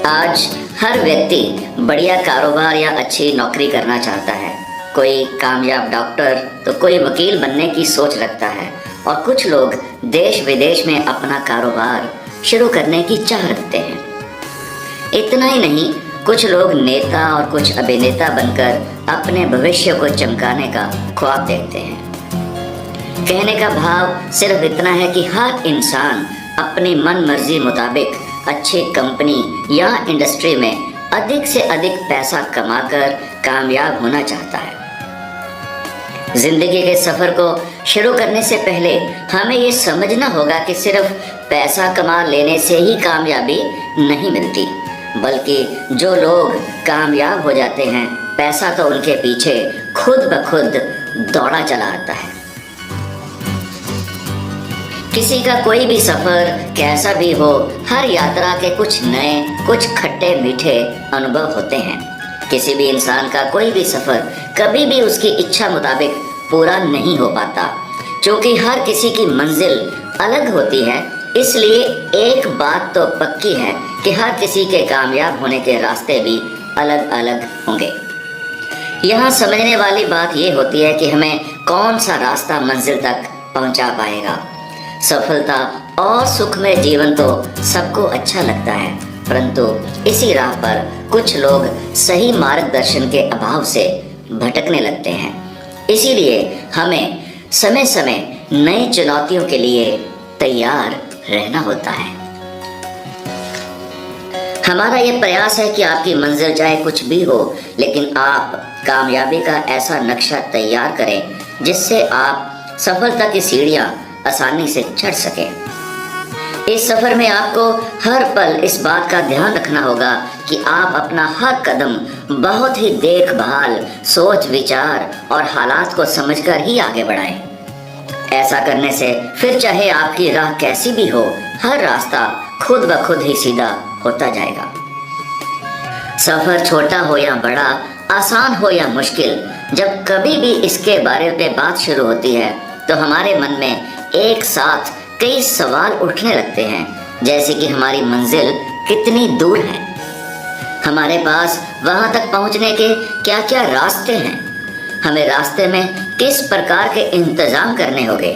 आज हर व्यक्ति बढ़िया कारोबार या अच्छी नौकरी करना चाहता है। कोई कामयाब डॉक्टर तो कोई वकील बनने की सोच रखता है और कुछ लोग देश विदेश में अपना कारोबार शुरू करने की चाह रखते हैं। इतना ही नहीं, कुछ लोग नेता और कुछ अभिनेता बनकर अपने भविष्य को चमकाने का ख्वाब देखते हैं। कहने का भाव सिर्फ इतना है कि हर इंसान अपनी मन मर्जी मुताबिक अच्छी कंपनी या इंडस्ट्री में अधिक से अधिक पैसा कमाकर कामयाब होना चाहता है। जिंदगी के सफर को शुरू करने से पहले हमें ये समझना होगा कि सिर्फ पैसा कमा लेने से ही कामयाबी नहीं मिलती, बल्कि जो लोग कामयाब हो जाते हैं, पैसा तो उनके पीछे खुद ब खुद दौड़ा चला आता है। किसी का कोई भी सफर कैसा भी हो, हर यात्रा के कुछ नए, कुछ खट्टे मीठे अनुभव होते हैं। किसी भी इंसान का कोई भी सफर कभी भी उसकी इच्छा मुताबिक पूरा नहीं हो पाता, क्योंकि हर किसी की मंजिल अलग होती है। इसलिए एक बात तो पक्की है कि हर किसी के कामयाब होने के रास्ते भी अलग अलग होंगे। यहाँ समझने वाली बात ये होती है कि हमें कौन सा रास्ता मंजिल तक पहुँचा पाएगा। सफलता और सुखमय जीवन तो सबको अच्छा लगता है, परंतु इसी राह पर कुछ लोग सही मार्गदर्शन के अभाव से भटकने लगते हैं। इसीलिए हमें समय समय नई चुनौतियों के लिए तैयार रहना होता है। हमारा ये प्रयास है कि आपकी मंजिल चाहे कुछ भी हो, लेकिन आप कामयाबी का ऐसा नक्शा तैयार करें जिससे आप सफलता की सीढ़ियां आसानी से चढ़ सके। इस सफर में आपको हर पल इस बात का ध्यान रखना होगा कि आप अपना हर कदम बहुत ही देखभाल, सोच विचार और हालात को समझकर ही आगे बढ़ाएं। ऐसा करने से फिर चाहे आपकी राह कैसी भी हो, हर रास्ता खुद ब खुद ही सीधा होता जाएगा। सफर छोटा हो या बड़ा, आसान हो या मुश्किल, जब कभी भी इसके बारे में बात शुरू होती है तो हमारे मन में एक साथ कई सवाल उठने लगते हैं, जैसे कि हमारी मंजिल कितनी दूर है, हमारे पास वहां तक पहुंचने के क्या क्या रास्ते हैं, हमें रास्ते में किस प्रकार के इंतजाम करने होंगे,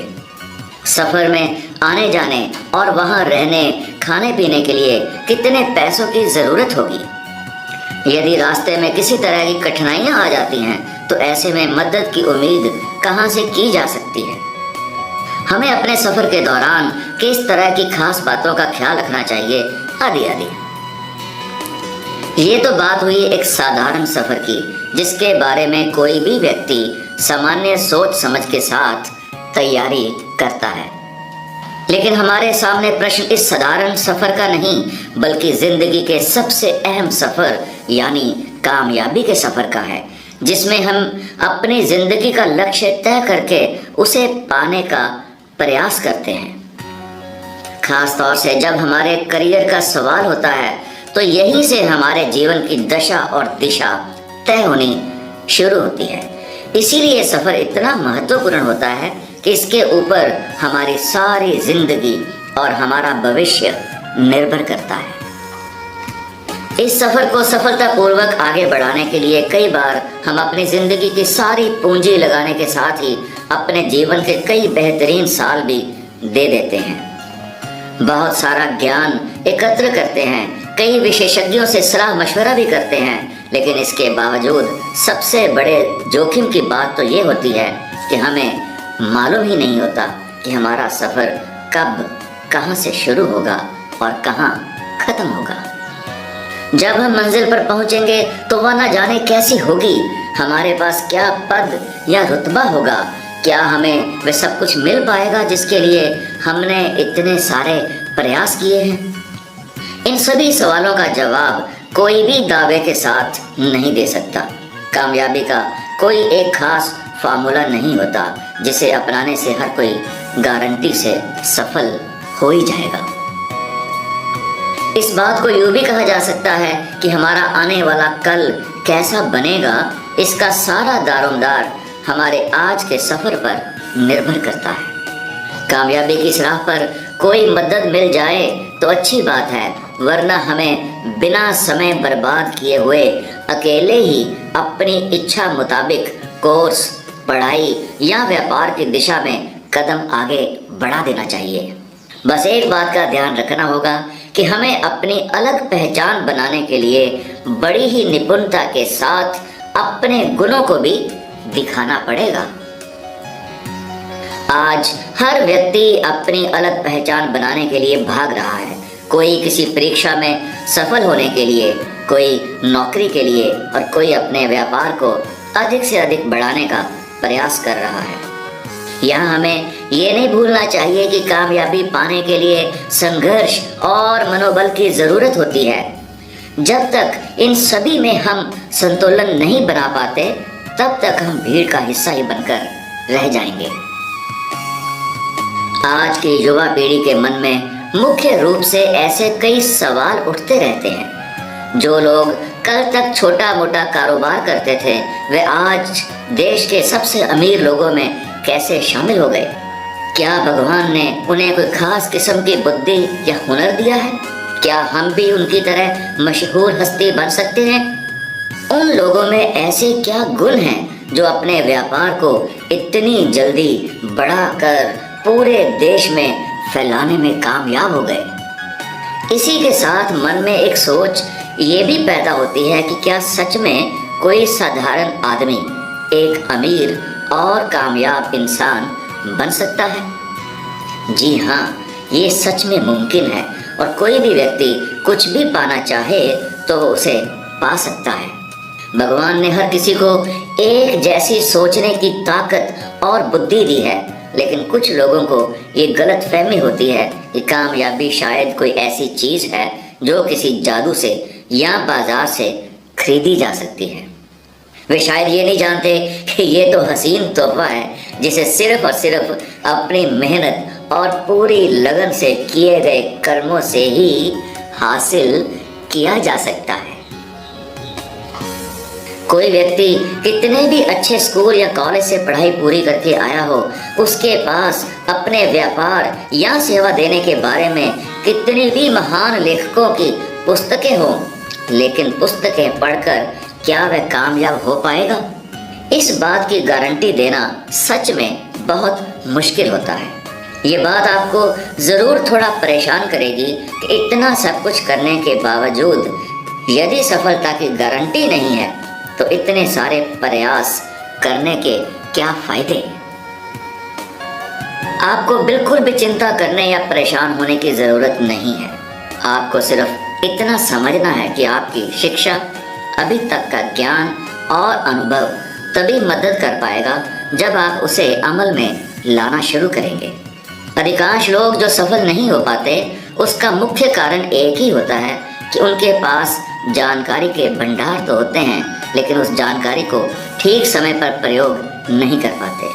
सफर में आने जाने और वहां रहने खाने पीने के लिए कितने पैसों की जरूरत होगी। यदि रास्ते में किसी तरह की कठिनाइयां आ जाती हैं तो ऐसे में मदद की उम्मीद कहां से की जा सकती है। हमें अपने सफर के दौरान किस तरह की खास बातों का ख्याल रखना चाहिए, आदि आदि। ये तो बात हुई एक साधारण सफर की, जिसके बारे में कोई भी व्यक्ति सामान्य सोच समझ के साथ तैयारी करता है। लेकिन हमारे सामने प्रश्न इस साधारण सफर का नहीं, बल्कि जिंदगी के सबसे अहम सफर यानी कामयाबी के सफर का है, जिसमें हम अपनी जिंदगी का लक्ष्य तय करके उसे पाने का प्रयास करते हैं। खास तौर से जब हमारे करियर का सवाल होता है तो यहीं से हमारे जीवन की दशा और दिशा तय होनी शुरू होती है। इसीलिए सफर इतना महत्वपूर्ण होता है कि इसके ऊपर हमारी सारी जिंदगी और हमारा भविष्य निर्भर करता है। इस सफर को सफलतापूर्वक आगे बढ़ाने के लिए कई बार हम अपनी जिंदगी की सारी पूंजी लगाने के साथ ही अपने जीवन के कई बेहतरीन साल भी दे देते हैं। बहुत सारा ज्ञान एकत्र करते हैं, कई विशेषज्ञों से सलाह मशवरा भी करते हैं, लेकिन इसके बावजूद सबसे बड़े जोखिम की बात तो ये होती है कि हमें मालूम ही नहीं होता कि हमारा सफर कब, कहां से शुरू होगा और कहां खत्म होगा। जब हम मंजिल पर पहुंचेंगे तो वह न जाने कैसी होगी, हमारे पास क्या पद या रुतबा होगा, क्या हमें वह सब कुछ मिल पाएगा जिसके लिए हमने इतने सारे प्रयास किए हैं। इन सभी सवालों का जवाब कोई भी दावे के साथ नहीं दे सकता। कामयाबी का कोई एक खास फार्मूला नहीं होता जिसे अपनाने से हर कोई गारंटी से सफल हो ही जाएगा। इस बात को यूं भी कहा जा सकता है कि हमारा आने वाला कल कैसा बनेगा, इसका सारा दारोमदार हमारे आज के सफर पर निर्भर करता है। कामयाबी की इस राह पर कोई मदद मिल जाए तो अच्छी बात है, वरना हमें बिना समय बर्बाद किए हुए अकेले ही अपनी इच्छा मुताबिक कोर्स, पढ़ाई या व्यापार की दिशा में कदम आगे बढ़ा देना चाहिए। बस एक बात का ध्यान रखना होगा कि हमें अपनी अलग पहचान बनाने के लिए बड़ी ही निपुणता के साथ अपने गुणों को भी दिखाना पड़ेगा। आज हर व्यक्ति अपनी अलग पहचान बनाने के लिए भाग रहा है। कोई किसी परीक्षा में सफल होने के लिए, कोई नौकरी के लिए और कोई अपने व्यापार को अधिक से अधिक बढ़ाने का प्रयास कर रहा है। यहाँ हमें ये नहीं भूलना चाहिए कि कामयाबी पाने के लिए संघर्ष और मनोबल की जरूरत होती है। जब तक इन सभी में हम संतुलन नहीं बना पाते, तब तक हम भीड़ का हिस्सा ही बनकर रह जाएंगे। आज की युवा पीढ़ी के मन में मुख्य रूप से ऐसे कई सवाल उठते रहते हैं। जो लोग कल तक छोटा मोटा कारोबार करते थे, वे आज देश के सबसे अमीर लोगों में कैसे शामिल हो गए? क्या भगवान ने उन्हें कोई खास किस्म की बुद्धि या हुनर दिया है? क्या हम भी उनकी तरह मशहूर हस्ती बन सकते हैं? उन लोगों में ऐसे क्या गुण हैं जो अपने व्यापार को इतनी जल्दी बढ़ाकर पूरे देश में फैलाने में कामयाब हो गए? इसी के साथ मन में एक सोच ये भी पैदा होती है कि क्या सच में कोई साधारण आदमी एक अमीर और कामयाब इंसान बन सकता है? जी हाँ, ये सच में मुमकिन है और कोई भी व्यक्ति कुछ भी पाना चाहे तो वो उसे पा सकता है। भगवान ने हर किसी को एक जैसी सोचने की ताकत और बुद्धि दी है, लेकिन कुछ लोगों को ये गलत फहमी होती है कि कामयाबी शायद कोई ऐसी चीज है जो किसी जादू से या बाजार से खरीदी जा सकती है। वे शायद ये नहीं जानते कि ये तो हसीन तोहफा है जिसे सिर्फ और सिर्फ अपनी मेहनत और पूरी लगन से किए गए कर्मों से ही हासिल किया जा सकता है। कोई व्यक्ति कितने भी अच्छे स्कूल या कॉलेज से पढ़ाई पूरी करके आया हो, उसके पास अपने व्यापार या सेवा देने के बारे में कितनी भी महान लेखकों की पुस्तकें हों, लेकिन पुस्तकें पढ़कर क्या वह कामयाब हो पाएगा? इस बात की गारंटी देना सच में बहुत मुश्किल होता है। ये बात आपको जरूर थोड़ा परेशान करेगी कि इतना सब कुछ करने के बावजूद यदि सफलता की गारंटी नहीं है तो इतने सारे प्रयास करने के क्या फायदे? आपको बिल्कुल भी चिंता करने या परेशान होने की जरूरत नहीं है। आपको सिर्फ इतना समझना है कि आपकी शिक्षा, अभी तक का ज्ञान और अनुभव तभी मदद कर पाएगा जब आप उसे अमल में लाना शुरू करेंगे। अधिकांश लोग जो सफल नहीं हो पाते, उसका मुख्य कारण एक ही होता है कि उनके पास जानकारी के भंडार तो होते हैं, लेकिन उस जानकारी को ठीक समय पर प्रयोग नहीं कर पाते।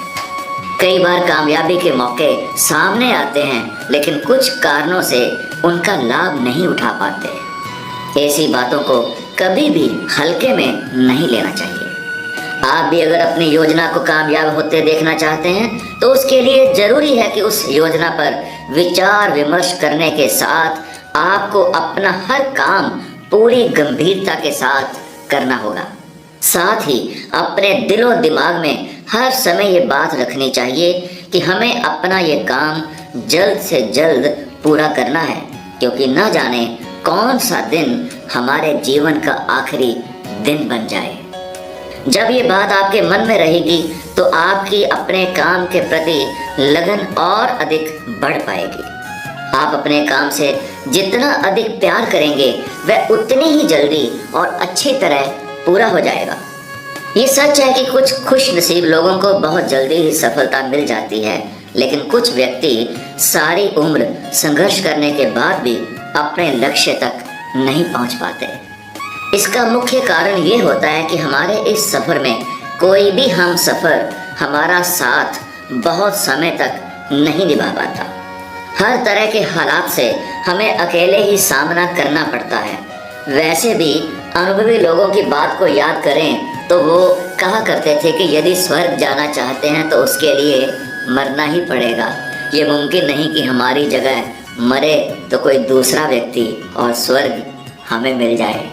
कई बार कामयाबी के मौके सामने आते हैं, लेकिन कुछ कारणों से उनका लाभ नहीं उठा पाते। ऐसी बातों को कभी भी हल्के में नहीं लेना चाहिए। आप भी अगर अपनी योजना को कामयाब होते देखना चाहते हैं तो उसके लिए जरूरी है कि उस योजना पर विचार विमर्श करने के साथ आपको अपना हर काम पूरी गंभीरता के साथ करना होगा। साथ ही अपने दिलो दिमाग में हर समय ये बात रखनी चाहिए कि हमें अपना ये काम जल्द से जल्द पूरा करना है, क्योंकि न जाने कौन सा दिन हमारे जीवन का आखिरी दिन बन जाए। जब ये बात आपके मन में रहेगी तो आपकी अपने काम के प्रति लगन और अधिक बढ़ पाएगी। आप अपने काम से जितना अधिक प्यार करेंगे वह उतनी ही जल्दी और अच्छी तरह पूरा हो जाएगा। ये सच है कि कुछ खुश नसीब लोगों को बहुत जल्दी ही सफलता मिल जाती है, लेकिन कुछ व्यक्ति सारी उम्र संघर्ष करने के बाद भी अपने लक्ष्य तक नहीं पहुंच पाते। इसका मुख्य कारण ये होता है कि हमारे इस सफर में कोई भी हम सफर हमारा साथ बहुत समय तक नहीं निभा पाता। हर तरह के हालात से हमें अकेले ही सामना करना पड़ता है। वैसे भी अनुभवी लोगों की बात को याद करें तो वो कहा करते थे कि यदि स्वर्ग जाना चाहते हैं तो उसके लिए मरना ही पड़ेगा। ये मुमकिन नहीं कि हमारी जगह मरे तो कोई दूसरा व्यक्ति और स्वर्ग हमें मिल जाए।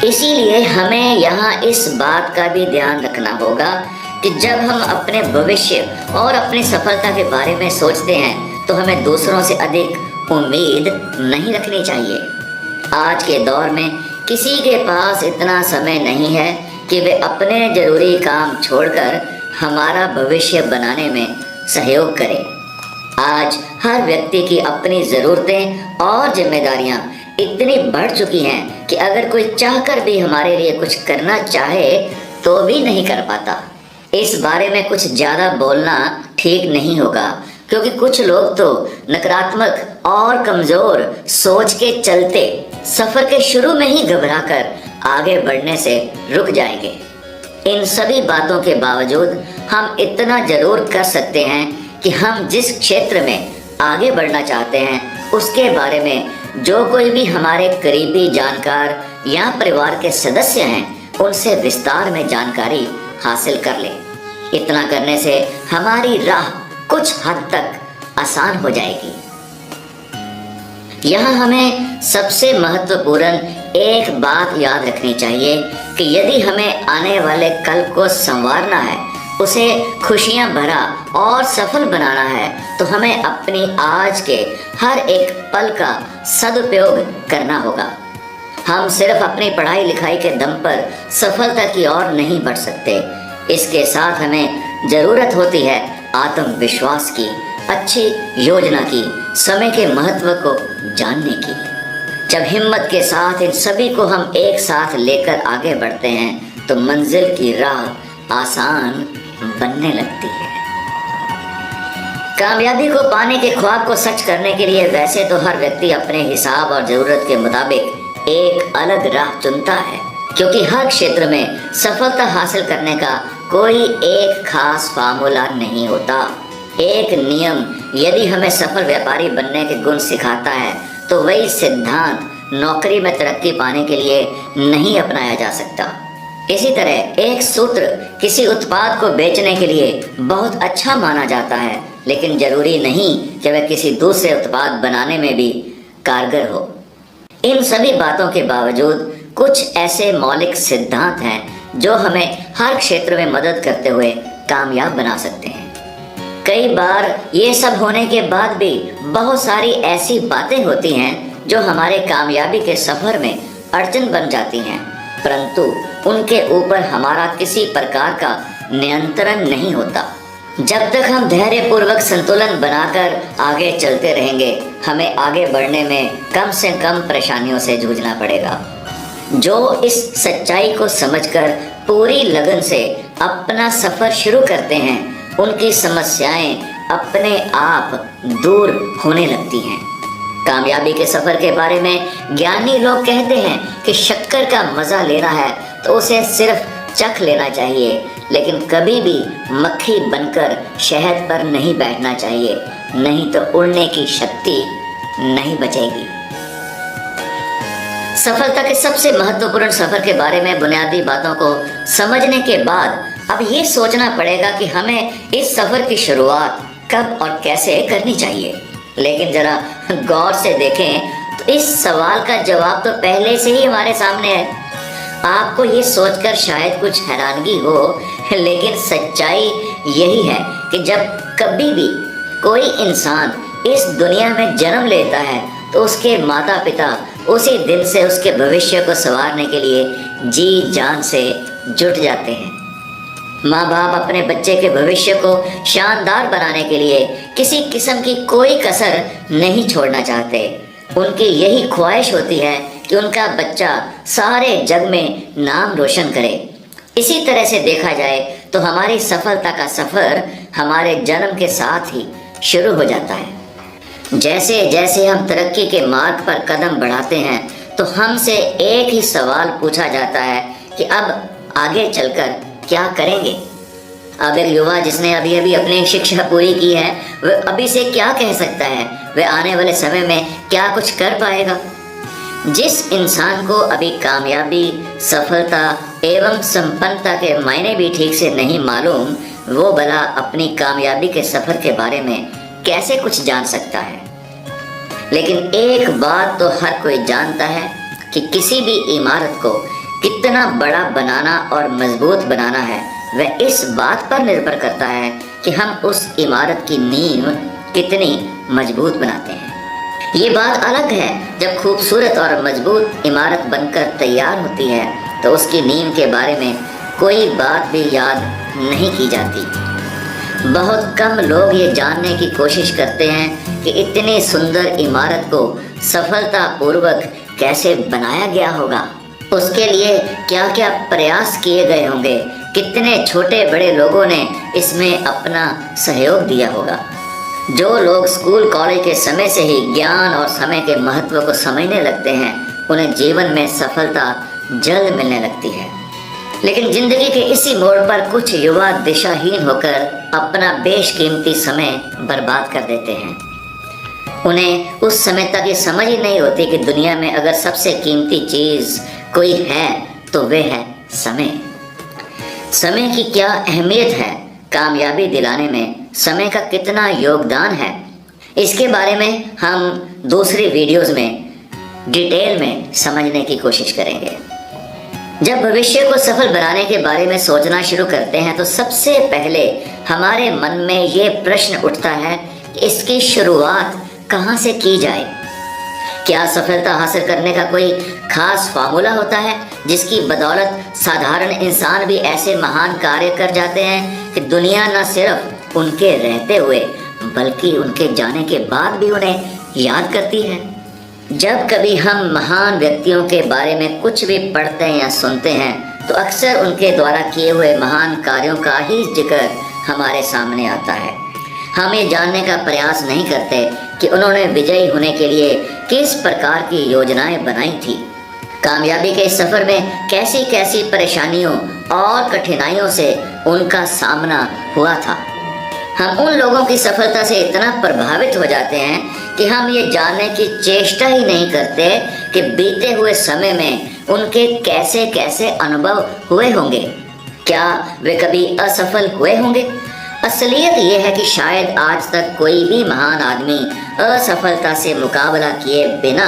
इसीलिए हमें यहाँ इस बात का भी ध्यान रखना होगा कि जब हम अपने भविष्य और अपनी सफलता के बारे में सोचते हैं तो हमें दूसरों से अधिक उम्मीद नहीं रखनी चाहिए। आज के दौर में किसी के पास इतना समय नहीं है कि वे अपने जरूरी काम छोड़कर हमारा भविष्य बनाने में सहयोग करें। आज हर व्यक्ति की अपनी ज़रूरतें और जिम्मेदारियां इतनी बढ़ चुकी हैं कि अगर कोई चाहकर भी हमारे लिए कुछ करना चाहे तो भी नहीं कर पाता। इस बारे में कुछ ज़्यादा बोलना ठीक नहीं होगा, क्योंकि कुछ लोग तो नकारात्मक और कमज़ोर सोच के चलते सफ़र के शुरू में ही घबराकर आगे बढ़ने से रुक जाएंगे। इन सभी बातों के बावजूद हम इतना जरूर कर सकते हैं कि हम जिस क्षेत्र में आगे बढ़ना चाहते हैं उसके बारे में जो कोई भी हमारे करीबी जानकार या परिवार के सदस्य हैं उनसे विस्तार में जानकारी हासिल कर लें। इतना करने से हमारी राह कुछ हद तक आसान हो जाएगी। यहाँ हमें सबसे महत्वपूर्ण एक बात याद रखनी चाहिए कि यदि हमें आने वाले कल को संवारना है, उसे खुशियाँ भरा और सफल बनाना है, तो हमें अपनी आज के हर एक पल का सदुपयोग करना होगा। हम सिर्फ अपनी पढ़ाई लिखाई के दम पर सफलता की ओर नहीं बढ़ सकते। इसके साथ हमें ज़रूरत होती है आत्मविश्वास की, अच्छी योजना की, समय के महत्व को जानने की। जब हिम्मत के साथ इन सभी को हम एक साथ लेकर आगे बढ़ते हैं तो मंजिल की राह आसान बनने लगती है। कामयाबी को पाने के ख्वाब को सच करने के लिए वैसे तो हर व्यक्ति अपने हिसाब और ज़रूरत के मुताबिक एक अलग राह चुनता है, क्योंकि हर क्षेत्र में सफलता हासिल करने का कोई एक खास फार्मूला नहीं होता। एक नियम यदि हमें सफल व्यापारी बनने के गुण सिखाता है तो वही सिद्धांत नौकरी में तरक्की पाने के लिए नहीं अपनाया जा सकता। इसी तरह एक सूत्र किसी उत्पाद को बेचने के लिए बहुत अच्छा माना जाता है, लेकिन जरूरी नहीं कि वह किसी दूसरे उत्पाद बनाने में भी कारगर हो। इन सभी बातों के बावजूद कुछ ऐसे मौलिक सिद्धांत हैं जो हमें हर क्षेत्र में मदद करते हुए कामयाब बना सकते हैं। कई बार ये सब होने के बाद भी बहुत सारी ऐसी बातें होती हैं जो हमारे कामयाबी के सफर में अड़चन बन जाती हैं, परंतु उनके ऊपर हमारा किसी प्रकार का नियंत्रण नहीं होता। जब तक हम धैर्यपूर्वक संतुलन बनाकर आगे चलते रहेंगे, हमें आगे बढ़ने में कम से कम परेशानियों से जूझना पड़ेगा। जो इस सच्चाई को समझकर पूरी लगन से अपना सफर शुरू करते हैं, उनकी समस्याएं अपने आप दूर होने लगती हैं। कामयाबी के सफर के बारे में ज्ञानी लोग कहते हैं कि शक्कर का मजा लेना है तो उसे सिर्फ चख लेना चाहिए, लेकिन कभी भी मक्खी बनकर शहद पर नहीं बैठना चाहिए, नहीं तो उड़ने की शक्ति नहीं बचेगी। सफलता के सबसे महत्वपूर्ण सफर के बारे में बुनियादी बातों को समझने के बाद अब ये सोचना पड़ेगा कि हमें इस सफर की शुरुआत कब और कैसे करनी चाहिए। लेकिन जरा गौर से देखें तो इस सवाल का जवाब तो पहले से ही हमारे सामने है। आपको ये सोचकर शायद कुछ हैरानगी हो, लेकिन सच्चाई यही है कि जब कभी भी कोई इंसान इस दुनिया में जन्म लेता है तो उसके माता पिता उसी दिन से उसके भविष्य को संवारने के लिए जी जान से जुट जाते हैं। माँ बाप अपने बच्चे के भविष्य को शानदार बनाने के लिए किसी किस्म की कोई कसर नहीं छोड़ना चाहते। उनकी यही ख्वाहिश होती है कि उनका बच्चा सारे जग में नाम रोशन करे। इसी तरह से देखा जाए तो हमारी सफलता का सफ़र हमारे जन्म के साथ ही शुरू हो जाता है। जैसे जैसे हम तरक्की के मार्ग पर कदम बढ़ाते हैं तो हमसे एक ही सवाल पूछा जाता है कि अब आगे चलकर क्या करेंगे। अब एक युवा जिसने अभी अभी अपनी शिक्षा पूरी की है, वह अभी से क्या कह सकता है, वह आने वाले समय में क्या कुछ कर पाएगा। जिस इंसान को अभी कामयाबी, सफलता एवं संपन्नता के मायने भी ठीक से नहीं मालूम, वो भला अपनी कामयाबी के सफ़र के बारे में कैसे कुछ जान सकता है। लेकिन एक बात तो हर कोई जानता है कि किसी भी इमारत को कितना बड़ा बनाना और मजबूत बनाना है वह इस बात पर निर्भर करता है कि हम उस इमारत की नींव कितनी मजबूत बनाते हैं। ये बात अलग है जब खूबसूरत और मजबूत इमारत बनकर तैयार होती है तो उसकी नींव के बारे में कोई बात भी याद नहीं की जाती। बहुत कम लोग ये जानने की कोशिश करते हैं कि इतनी सुंदर इमारत को सफलतापूर्वक कैसे बनाया गया होगा, उसके लिए क्या क्या प्रयास किए गए होंगे, कितने छोटे बड़े लोगों ने इसमें अपना सहयोग दिया होगा। जो लोग स्कूल कॉलेज के समय से ही ज्ञान और समय के महत्व को समझने लगते हैं उन्हें जीवन में सफलता जल्द मिलने लगती है। लेकिन जिंदगी के इसी मोड़ पर कुछ युवा दिशाहीन होकर अपना बेशकीमती समय बर्बाद कर देते हैं। उन्हें उस समय तक ये समझ ही नहीं होती कि दुनिया में अगर सबसे कीमती चीज़ कोई है तो वह है समय। समय की क्या अहमियत है, कामयाबी दिलाने में समय का कितना योगदान है, इसके बारे में हम दूसरी वीडियोस में डिटेल में समझने की कोशिश करेंगे। जब भविष्य को सफल बनाने के बारे में सोचना शुरू करते हैं तो सबसे पहले हमारे मन में ये प्रश्न उठता है कि इसकी शुरुआत कहाँ से की जाए। क्या सफलता हासिल करने का कोई खास फार्मूला होता है जिसकी बदौलत साधारण इंसान भी ऐसे महान कार्य कर जाते हैं कि दुनिया न सिर्फ उनके रहते हुए बल्कि उनके जाने के बाद भी उन्हें याद करती है। जब कभी हम महान व्यक्तियों के बारे में कुछ भी पढ़ते हैं या सुनते हैं तो अक्सर उनके द्वारा किए हुए महान कार्यों का ही जिक्र हमारे सामने आता है। हम ये जानने का प्रयास नहीं करते कि उन्होंने विजयी होने के लिए किस प्रकार की योजनाएं बनाई थी, कामयाबी के सफ़र में कैसी कैसी परेशानियों और कठिनाइयों से उनका सामना हुआ था। हम उन लोगों की सफलता से इतना प्रभावित हो जाते हैं कि हम ये जानने की चेष्टा ही नहीं करते कि बीते हुए समय में उनके कैसे कैसे अनुभव हुए होंगे। क्या वे कभी असफल हुए होंगे? असलियत ये है कि शायद आज तक कोई भी महान आदमी असफलता से मुकाबला किए बिना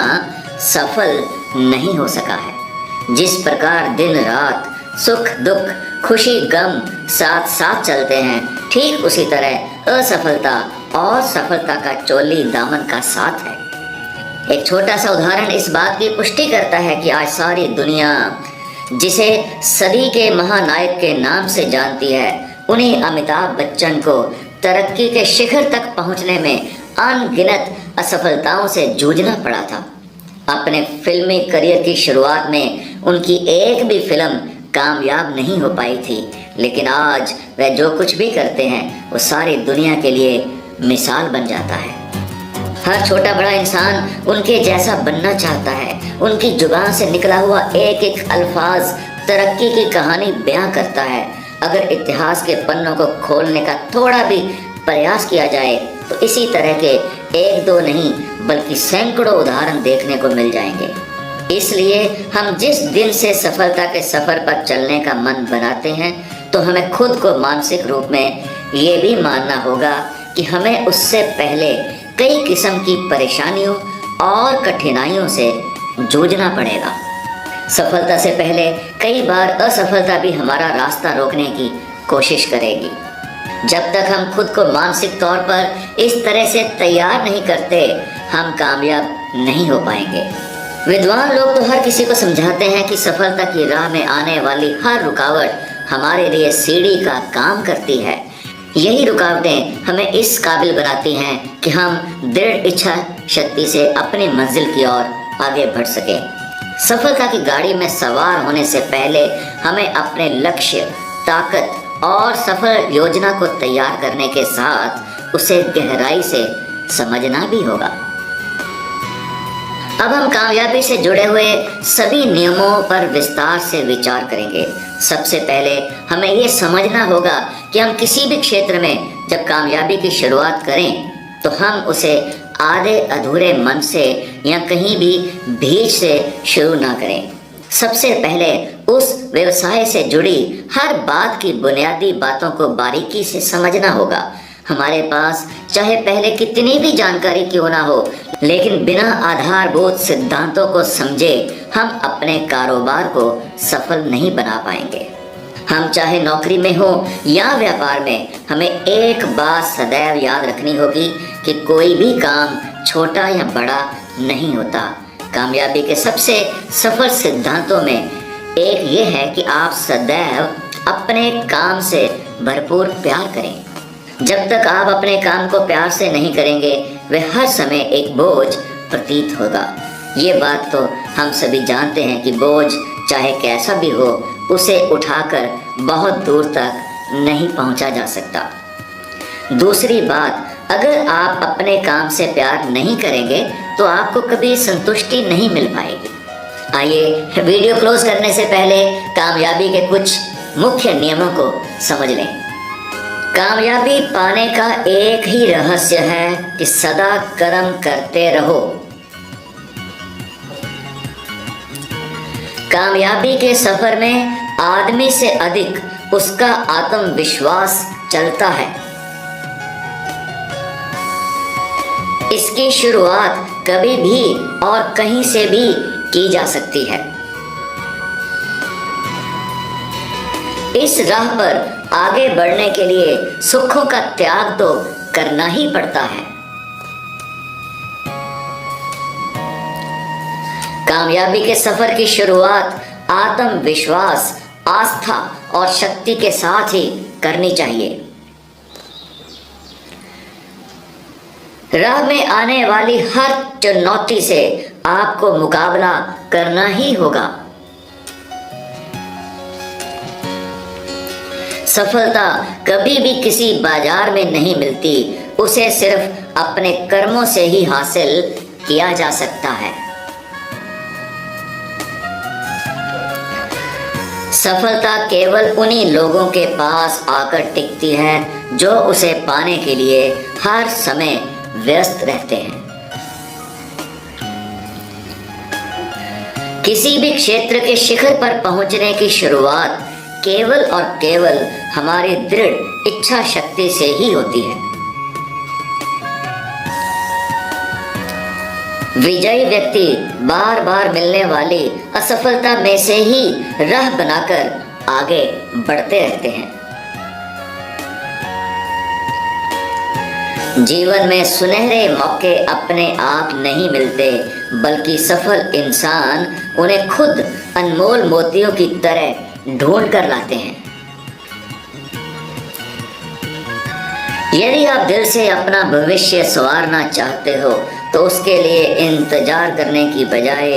सफल नहीं हो सका है। जिस प्रकार दिन रात सुख दुख खुशी गम साथ साथ चलते हैं, ठीक उसी तरह असफलता और सफलता का चोली दामन का साथ है। एक छोटा सा उदाहरण इस बात की पुष्टि करता है कि आज सारी दुनिया जिसे सदी के महानायक के नाम से जानती है, उन्हीं अमिताभ बच्चन को तरक्की के शिखर तक पहुंचने में अनगिनत असफलताओं से जूझना पड़ा था। अपने फिल्मी करियर की शुरुआत में उनकी एक भी फिल्म कामयाब नहीं हो पाई थी, लेकिन आज वह जो कुछ भी करते हैं वो सारी दुनिया के लिए मिसाल बन जाता है। हर छोटा बड़ा इंसान उनके जैसा बनना चाहता है। उनकी जुबान से निकला हुआ एक एक अल्फाज तरक्की की कहानी बयां करता है। अगर इतिहास के पन्नों को खोलने का थोड़ा भी प्रयास किया जाए तो इसी तरह के एक दो नहीं बल्कि सैकड़ों उदाहरण देखने को मिल जाएंगे। इसलिए हम जिस दिन से सफलता के सफ़र पर चलने का मन बनाते हैं तो हमें खुद को मानसिक रूप में ये भी मानना होगा कि हमें उससे पहले कई किस्म की परेशानियों और कठिनाइयों से जूझना पड़ेगा। सफलता से पहले कई बार असफलता भी हमारा रास्ता रोकने की कोशिश करेगी। जब तक हम खुद को मानसिक तौर पर इस तरह से तैयार नहीं करते, हम कामयाब नहीं हो पाएंगे। विद्वान लोग तो हर किसी को समझाते हैं कि सफलता की राह में आने वाली हर रुकावट हमारे लिए सीढ़ी का काम करती है। यही रुकावटें हमें इस काबिल बनाती हैं कि हम दृढ़ इच्छा शक्ति से अपनी मंजिल की ओर आगे बढ़ सकें। सफलता की गाड़ी में सवार होने से पहले हमें अपने लक्ष्य, ताकत और सफल योजना को तैयार करने के साथ उसे गहराई से समझना भी होगा। अब हम कामयाबी से जुड़े हुए सभी नियमों पर विस्तार से विचार करेंगे। सबसे पहले हमें ये समझना होगा कि हम किसी भी क्षेत्र में जब कामयाबी की शुरुआत करें तो हम उसे आधे अधूरे मन से या कहीं भी बीच से शुरू ना करें। सबसे पहले उस व्यवसाय से जुड़ी हर बात की बुनियादी बातों को बारीकी से समझना होगा। हमारे पास चाहे पहले कितनी भी जानकारी क्यों ना हो, लेकिन बिना आधारभूत सिद्धांतों को समझे हम अपने कारोबार को सफल नहीं बना पाएंगे। हम चाहे नौकरी में हो या व्यापार में, हमें एक बात सदैव याद रखनी होगी कि कोई भी काम छोटा या बड़ा नहीं होता। कामयाबी के सबसे सफल सिद्धांतों में एक ये है कि आप सदैव अपने काम से भरपूर प्यार करें। जब तक आप अपने काम को प्यार से नहीं करेंगे, वह हर समय एक बोझ प्रतीत होगा। ये बात तो हम सभी जानते हैं कि बोझ चाहे कैसा भी हो, उसे उठाकर बहुत दूर तक नहीं पहुंचा जा सकता। दूसरी बात, अगर आप अपने काम से प्यार नहीं करेंगे तो आपको कभी संतुष्टि नहीं मिल पाएगी। आइए वीडियो क्लोज करने से पहले कामयाबी के कुछ मुख्य नियमों को समझ लें। कामयाबी पाने का एक ही रहस्य है कि सदा कर्म करते रहो। कामयाबी के सफर में आदमी से अधिक उसका आत्मविश्वास चलता है। इसकी शुरुआत कभी भी और कहीं से भी की जा सकती है। इस राह पर आगे बढ़ने के लिए सुखों का त्याग तो करना ही पड़ता है। कामयाबी के सफर की शुरुआत आत्मविश्वास, आस्था और शक्ति के साथ ही करनी चाहिए। राह में आने वाली हर चुनौती से आपको मुकाबला करना ही होगा। सफलता कभी भी किसी बाजार में नहीं मिलती, उसे सिर्फ अपने कर्मों से ही हासिल किया जा सकता है। सफलता केवल उन्हीं लोगों के पास आकर टिकती है जो उसे पाने के लिए हर समय व्यस्त रहते हैं। किसी भी क्षेत्र के शिखर पर पहुंचने की शुरुआत केवल और केवल हमारी दृढ़ इच्छा शक्ति से ही होती है। विजयी व्यक्ति बार बार मिलने वाली असफलता में से ही राह बनाकर आगे बढ़ते रहते हैं। जीवन में सुनहरे मौके अपने आप नहीं मिलते, बल्कि सफल इंसान उन्हें खुद अनमोल मोतियों की तरह ढूंढ कर लाते हैं। यदि आप दिल से अपना भविष्य संवारना चाहते हो तो उसके लिए इंतजार करने की बजाय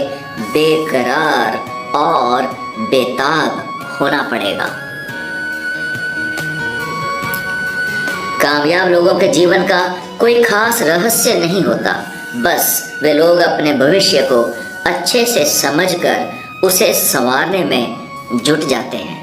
बेकरार और बेताब होना पड़ेगा। कामयाब लोगों के जीवन का कोई खास रहस्य नहीं होता, बस वे लोग अपने भविष्य को अच्छे से समझकर उसे संवारने में जुट जाते हैं।